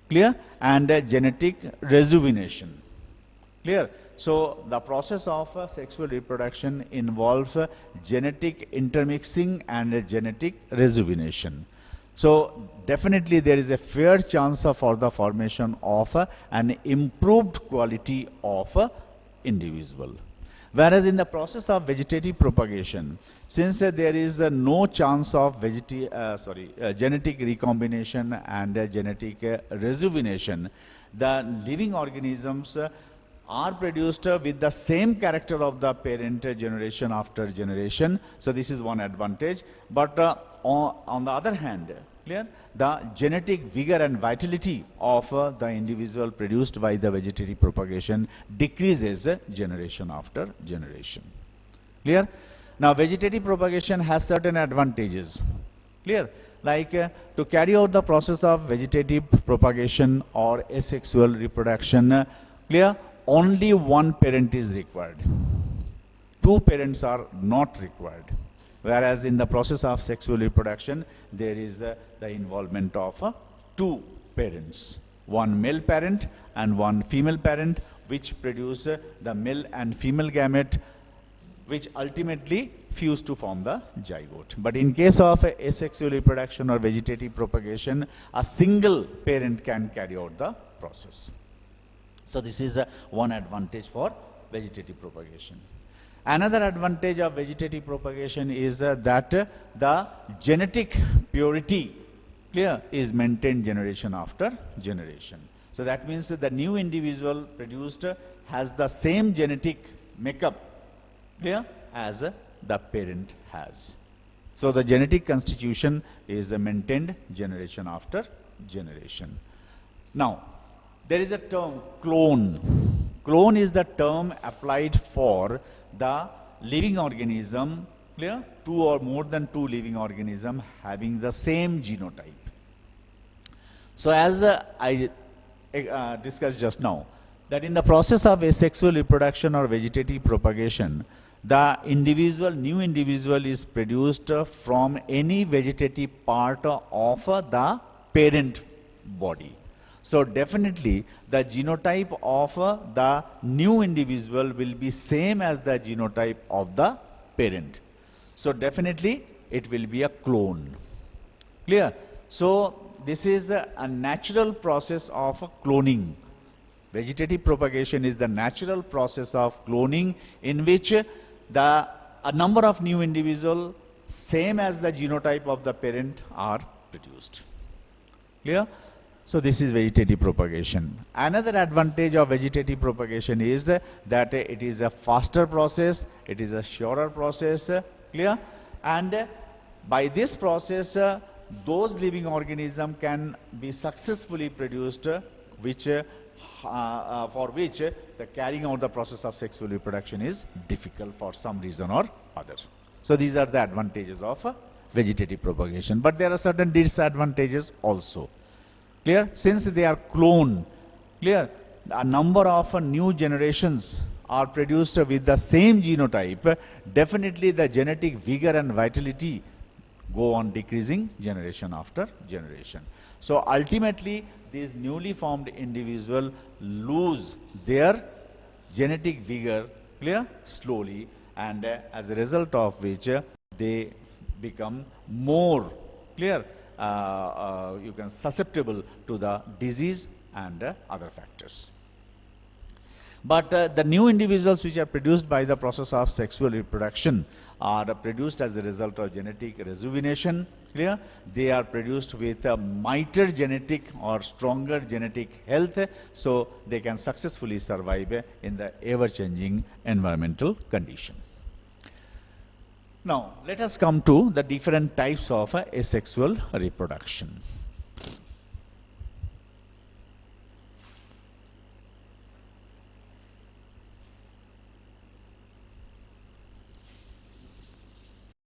clear, and genetic rejuvenation. Clear? So the process of sexual reproduction involves genetic intermixing and genetic rejuvenation. So definitely there is a fair chance for the formation of an improved quality of individual. Whereas in the process of vegetative propagation, since there is no chance of genetic recombination and genetic rejuvenation, the living organisms are produced with the same character of the parent generation after generation. So this is one advantage. But on the other hand, clear, the genetic vigor and vitality of the individual produced by the vegetative propagation decreases generation after generation. Clear? Now vegetative propagation has certain advantages. Clear? Like to carry out the process of vegetative propagation or asexual reproduction, clear, only one parent is required. Two parents are not required. Whereas in the process of sexual reproduction, there is the involvement of two parents, one male parent and one female parent, which produce the male and female gamete, which ultimately fuse to form the zygote. But in case of asexual reproduction or vegetative propagation, a single parent can carry out the process. So this is one advantage for vegetative propagation. Another advantage of vegetative propagation is that the genetic purity, clear, is maintained generation after generation. So that means that the new individual produced has the same genetic makeup, clear, as the parent has. So the genetic constitution is maintained generation after generation. Now, there is a term clone. Clone is the term applied for the living organism, clear, two or more than two living organisms having the same genotype. So as I discussed just now, that in the process of asexual reproduction or vegetative propagation, the new individual is produced from any vegetative part of the parent body. So definitely the genotype of the new individual will be same as the genotype of the parent. So definitely it will be a clone. Clear? So this is a natural process of cloning. Vegetative propagation is the natural process of cloning in which a number of new individuals same as the genotype of the parent are produced. Clear? So this is vegetative propagation. Another advantage of vegetative propagation is that it is a faster process, it is a surer process, clear? And by this process, those living organisms can be successfully produced, for which the carrying out the process of sexual reproduction is difficult for some reason or other. So these are the advantages of vegetative propagation. But there are certain disadvantages also. Clear? Since they are cloned, clear, a number of new generations are produced with the same genotype, definitely the genetic vigor and vitality go on decreasing generation after generation. So ultimately, these newly formed individuals lose their genetic vigor, clear, slowly, and as a result of which they become more, clear, you can susceptible to the disease and other factors. But the new individuals which are produced by the process of sexual reproduction are produced as a result of genetic rejuvenation. Clear? They are produced with a mightier genetic or stronger genetic health, so they can successfully survive in the ever-changing environmental condition. Now, let us come to the different types of asexual reproduction.